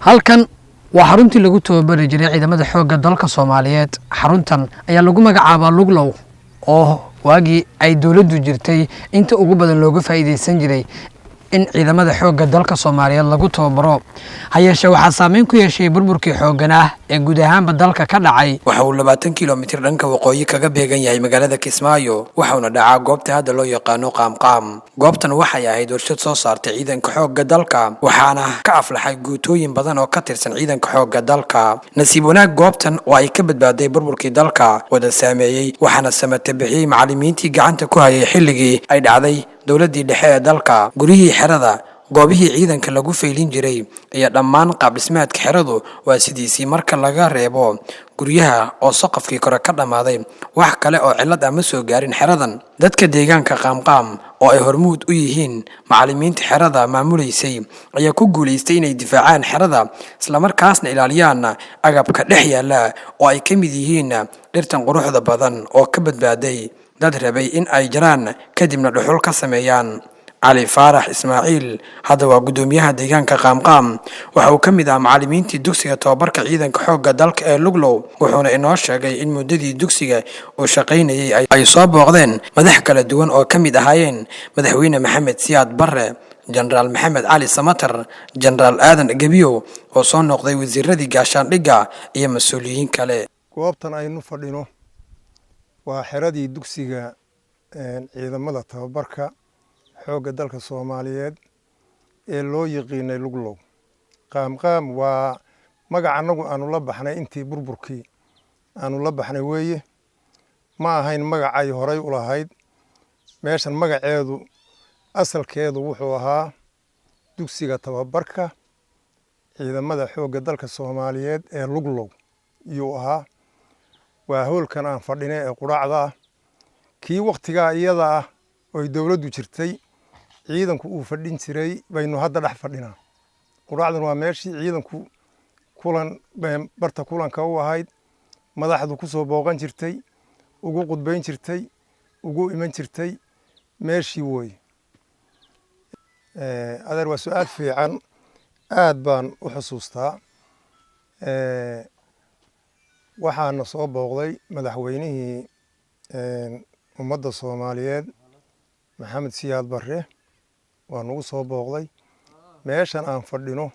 halkan waa xaruntii lagu tababari jiray ciidamada xoogga dalka Soomaaliyeed. Xaruntan ayaa lagu magacaabaa Luglow oo waagii ay dawladdu jirtay inta ugu badan looga faa'iideysan jiray in ciidamada xoogga dalka Soomaaliyeed lagu tababaro. Hayeeshee waxaa saameyn ku yeeshay burburkii xooggan ee guud ahaanba dalka ka dhacay. Waxa uu 20 kiiloomitir dhanka waqooyi kaga beegan yahay magaalada Kismaayo, waxaana dhacaa goobta hadda loo yaqaano Qaamqaam. Goobtan waxay ahayd warshad soo saartay ciidanka xoogga dalka, waxaana ka aflaxay guutooyin badan oo ka tirsan ciidanka xoogga dalka. Nasiib wanaag goobtan oo ay ka badbaaday burburkii dalka wada saameeyay, waxaana samate bixiyay macallimiintii gacanta ku hayay xilligii ay dhacday dawladdii dhexe ee dalka. Gurihii xerada, goobihii ciidanka lagu faylin jiray iyo dhammaan qaab dhismeedka xeradu waa sidiisii marka laga reebo guryaha oo saqafkii kore ka dhamaaday. Wax kale oo cilad ama soo gaarin xeradan. Dadka deegaanka Qaamqaam oo ay hormuud u yihiin macallimiinta xerada maamuleysay ayaa ku guuleystay inay difaacaan xerada isla markaasna ilaaliyaan agabka dhex yaala oo ay ka mid yihiin dhirtan quruxda badan oo ka badbaaday dad rabay in ay jaraan kadibna dhuxul ka sameeyaan. علي فارح إسماعيل هذا هو قدوميها ديجان كقامقام وحو كمدا معلمينتي دوكسيغا توبركا ciidanka xoogga dalka ee Luglow wuxuuna inoo sheegay in muddadii dugsiga oo shaqaynayay ay soo booqdeen madax kala duwan oo kamid ahaayeen madaxweyne Maxamed Siyaad Barre, General Maxamed Ali Samatar, General Aadan Gabiyo oo soo noqday wasiiradii gaashaandhigga iyo mas'uuliyiin kale. goobtan aynu fadhino waa xeradii dugsiga ciidamada tababarka xoogga dalka Soomaaliyeed ee loo yaqiinay Luglow. Qaamqaam waa magac anagu aanu la baxnay intii burburkii aanu la baxnay weeye, ma ahayn magac ay horay u lahayd. meeshan magaceedu asalkeedu wuxuu ahaa dugsiga tababarka ciidamada xoogga dalka Soomaaliyeed ee Luglow iyuu ahaa. waa howlkan aan fadhinay ee quraacda kii waqtiga iyada ah oo dawladdu jirtay ciidanku uu fadhin jiray baynu hadda dhex fadhinaa. quraacdan waa meeshii ciidanku kulan barta kulanka u ahayd, madaxdu ku soo booqan jirtay, ugu qudbayn jirtay, ugu iman jirtay meeshii way. adeer waa su'aal fiican, aad baan u xusuustaa. waxaana soo booqday madaxweynihii ummadda Soomaaliyeed Maxamed Siyaad Barre waa nagu soo booqday. meeshan aan fadhino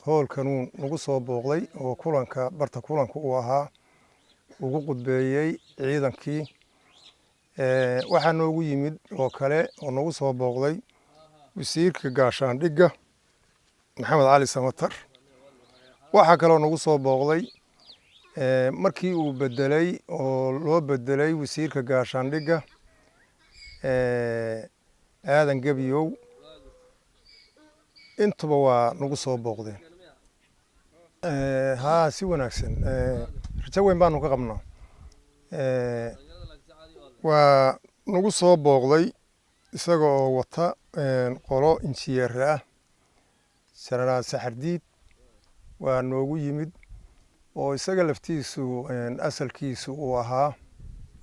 howlkanuu nagu soo booqday oo kulanka barta kulanka uu ahaa, ugu qudbeeyey ciidankii. waxaa noogu yimid oo kale oo nagu soo booqday wasiirka gaashaandhigga Maxamed Ali Samatar. waxaa kaloo nagu soo booqday markii uu bedelay oo loo bedelay wasiirka gaashaandhigga Aadan Gabiyow. intuba waa nagu soo booqdeen. haa si wanaagsan, rajo weyn baanu ka qabnaa. waa nagu soo booqday isaga oo wata qolo injineer ah, General Saxardiid waa noogu yimid oo isaga laftiisu asalkiisu uu ahaa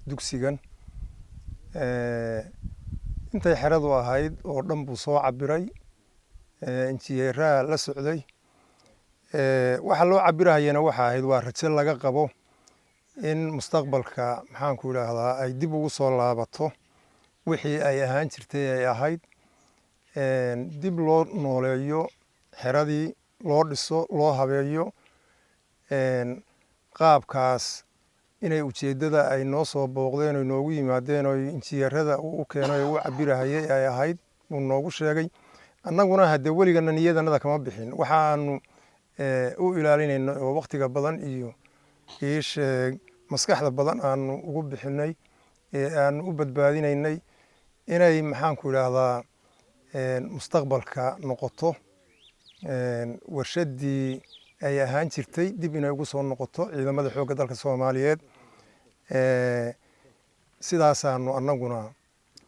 dugsigan. intay xeradu ahayd oo dhan buu soo cabiray, injineeraha la socday. waxa loo cabirayana waxa ahayd waa rajo laga qabo in mustaqbalka maxaan ku yiraahdaa ay dib ugu soo laabato wixii ay ahaan jirtay ay ahayd. dib loo nooleeyo xeradii, loo dhiso, loo habeeyo. qaabkaas inay ujeedada ay noo soo booqdeen oo noogu yimaadeen oo injineerada uu keenay oo u cabirahayay ay ahayd uu noogu sheegay. annaguna hadda weligana niyadanada kama bixin. waxaanu u ilaalinayno oo waqtiga badan iyo maskaxda badan aanu ugu bixinay aanu u badbaadinaynay inay maxaan ku yiraahdaa mustaqbalka noqoto warshadii ay ahaan jirtay dib inay ugu soo noqoto ciidamada xoogga dalka Soomaaliyeed. sidaasaanu annaguna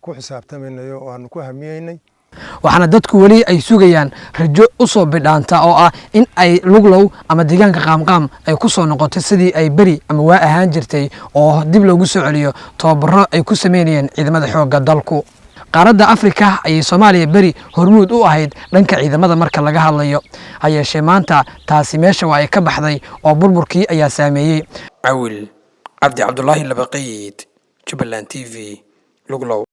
ku xisaabtamaynay oo aanu ku hamiyeynay. waxaana dadku wali ay sugayaan rajo u soo bidhaanta oo ah in ay Luglow ama deegaanka Qaamqaam ay ku soo noqoto sidii ay bari ama waa ahaan jirtay oo dib loogu soo celiyo tababaro ay ku sameeyeen ciidamada xoogga dalku. qaaradda Afrika ayay Soomaaliya bari hormuud u ahayd dhanka ciidamada marka laga hadlayo ayeeshee maanta taasi meesha waa ay ka baxday oo burburkii ayaa saameeyay Awil Cabdi Cabdullaahi Labaqiid Jubaland TV Luglow.